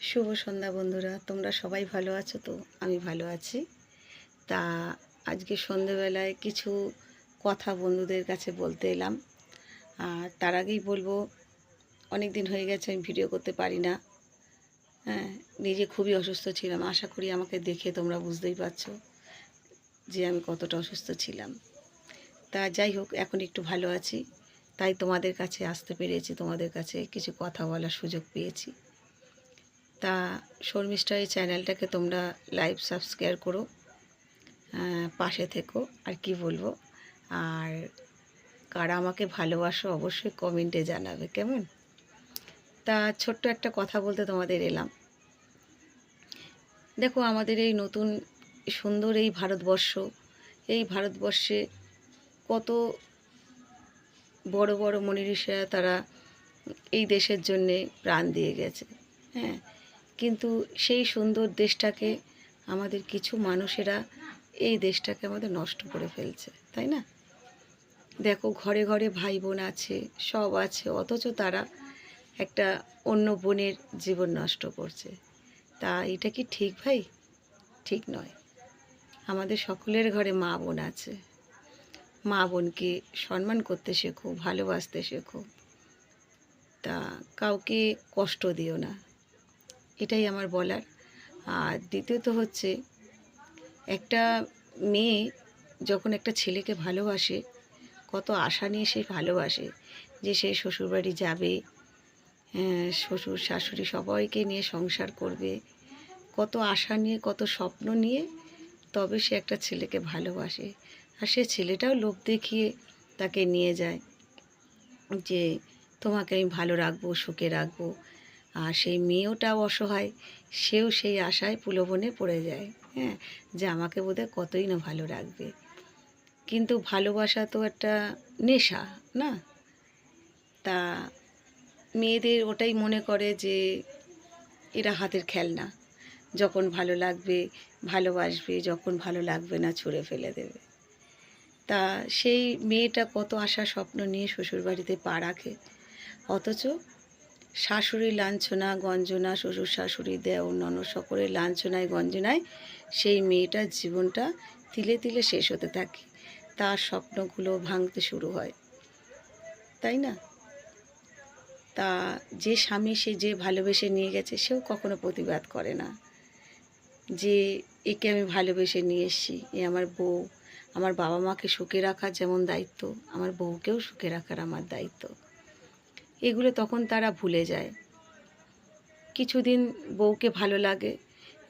শুভ সন্ধ্যা বন্ধুরা, তোমরা সবাই ভালো আছো তো? আমি ভালো আছি। তা আজকে সন্ধেবেলায় কিছু কথা বন্ধুদের কাছে বলতে এলাম। আর তার আগেই বলবো, অনেক দিন হয়ে গেছে আমি ভিডিও করতে পারি না। হ্যাঁ, নিজে খুবই অসুস্থ ছিলাম। আশা করি আমাকে দেখে তোমরা বুঝতেই পারছো যে আমি কতটা অসুস্থ ছিলাম। তা যাই হোক, এখন একটু ভালো আছি, তাই তোমাদের কাছে আসতে পেরেছি, তোমাদের কাছে কিছু কথা বলার সুযোগ পেয়েছি। তা শর্মিষ্ঠা এই চ্যানেলটাকে তোমরা লাইভ সাবস্ক্রাইব করো, পাশে থেকো। আর কি বলবো, আর কারা আমাকে ভালোবাসো অবশ্যই কমেন্টে জানাবে, কেমন? তা ছোট্ট একটা কথা বলতে তোমাদের এলাম। দেখো, আমাদের এই নতুন সুন্দর এই ভারতবর্ষে কত বড় বড় মনীষীরা তারা এই দেশের জন্যে প্রাণ দিয়ে গেছে। হ্যাঁ, কিন্তু সেই সুন্দর দেশটাকে আমাদের কিছু মানুষেরা এই দেশটাকে আমাদের নষ্ট করে ফেলছে, তাই না? দেখো, ঘরে ঘরে ভাই বোন আছে, সব আছে, অথচ তারা একটা অন্য বোনের জীবন নষ্ট করছে। তা এটা কি ঠিক ভাই? ঠিক নয়। আমাদের সকলের ঘরে মা বোন আছে। মা বোনকে সম্মান করতে শেখো, ভালোবাসতে শেখো। তা কাউকে কষ্ট দিও না, এটাই আমার বলার। আর দ্বিতীয়ত হচ্ছে, একটা মেয়ে যখন একটা ছেলেকে ভালোবাসে, কত আশা নিয়ে সে ভালোবাসে যে সে শ্বশুরবাড়ি যাবে, শ্বশুর শাশুড়ি সবাইকে নিয়ে সংসার করবে, কত আশা নিয়ে, কত স্বপ্ন নিয়ে তবে সে একটা ছেলেকে ভালোবাসে। আর সে ছেলেটাও লোভ দেখিয়ে তাকে নিয়ে যায় যে তোমাকে আমি ভালো রাখবো, সুখে রাখবো। আর সেই মেয়েটাও অসহায়, সেও সেই আশায় প্রলোভনে পড়ে যায়। হ্যাঁ, যে আমাকে বোধহয় কতই না ভালো রাখবে। কিন্তু ভালোবাসা তো একটা নেশা, না? তা মেয়েদের ওটাই মনে করে যে এরা হাতের খেলনা, যখন ভালো লাগবে ভালোবাসবে, যখন ভালো লাগবে না ছুঁড়ে ফেলে দেবে। তা সেই মেয়েটা কত আশা স্বপ্ন নিয়ে শ্বশুরবাড়িতে পা রাখে, অথচ শাশুড়ির লাঞ্ছনা গঞ্জনা, শ্বশুর শাশুড়ি দেওর ননদ সকলের লাঞ্ছনায় গঞ্জনায় সেই মেয়েটার জীবনটা তিলে তিলে শেষ হতে থাকে, তার স্বপ্নগুলো ভাঙতে শুরু হয়, তাই না? তা যে স্বামী সে যে ভালোবেসে নিয়ে গেছে, সেও কখনো প্রতিবাদ করে না যে একে আমি ভালোবেসে নিয়ে এসেছি, এ আমার বউ। আমার বাবা মাকে সুখে রাখার যেমন দায়িত্ব, আমার বউকেও সুখে রাখার আমার দায়িত্ব। এগুলো তখন তারা ভুলে যায়। কিছুদিন বউকে ভালো লাগে,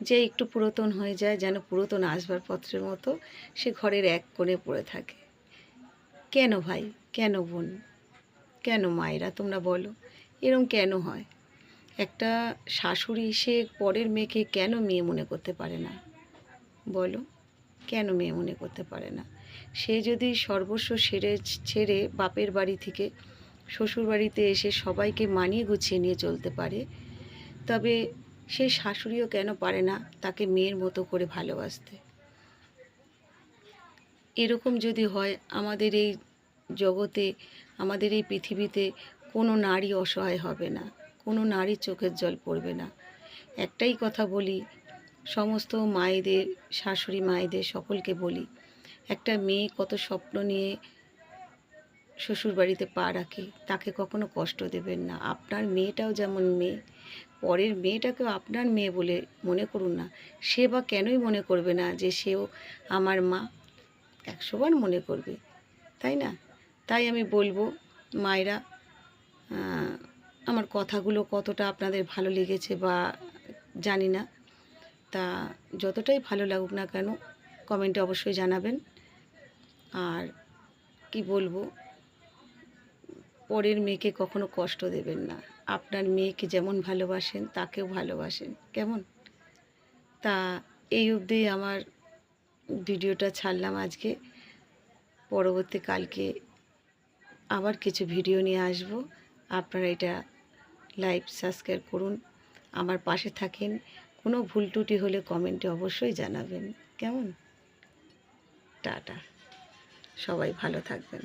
যে একটু পুরাতন হয়ে যায়, যেন পুরাতন আসবাবপত্রের মতো সে ঘরের এক কোণে পড়ে থাকে। কেন ভাই, কেন বোন, কেন মায়েরা, তোমরা বলো, এরম কেন হয়? একটা শাশুড়ি সে পরের মেয়েকে কেন মেয়ে মনে করতে পারে না? বলো, কেন মেয়ে মনে করতে পারে না? সে যদি সর্বস্ব ছেড়ে বাপের বাড়ি থেকে শ্বশুর বাড়িতে এসে সবাইকে মানিয়ে গুছিয়ে নিয়ে চলতে পারে, তবে সে শাশুড়িও কেন পারে না তাকে মেয়ের মতো করে ভালোবাসতে? এরকম যদি হয়, আমাদের এই জগতে, আমাদের এই পৃথিবীতে কোনো নারী অসহায় হবে না, কোনো নারীর চোখের জল পড়বে না। একটাই কথা বলি, সমস্ত মায়েদের, শাশুড়ি মায়েদের সকলকে বলি, একটা মেয়ে কত স্বপ্ন নিয়ে শ্বশুরবাড়িতে পা রাখে, তাকে কখনো কষ্ট দেবেন না। আপনার মেয়েটাও যেমন মেয়ে, পরের মেয়েটাকেও আপনার মেয়ে বলে মনে করুন না। সে বা কেনই মনে করবে না যে সেও আমার মা? 100 বার মনে করবে, তাই না? তাই আমি বলবো, মায়েরা, আমার কথাগুলো কতটা আপনাদের ভালো লেগেছে বা জানি না। তা যতটাই ভালো লাগুক না কেন, কমেন্টে অবশ্যই জানাবেন। আর কি বলবো, পরের মেয়েকে কখনো কষ্ট দেবেন না। আপনার মেয়েকে যেমন ভালোবাসেন তাকেও ভালোবাসেন, কেমন? তা এই অবধি আমার ভিডিওটা ছাড়লাম আজকে। পরবর্তী কালকে আবার কিছু ভিডিও নিয়ে আসব। আপনারা এটা লাইভ সাবস্ক্রাইব করুন, আমার পাশে থাকেন। কোনো ভুল ত্রুটি হলে কমেন্টে অবশ্যই জানাবেন, কেমন? টাটা, সবাই ভালো থাকবেন।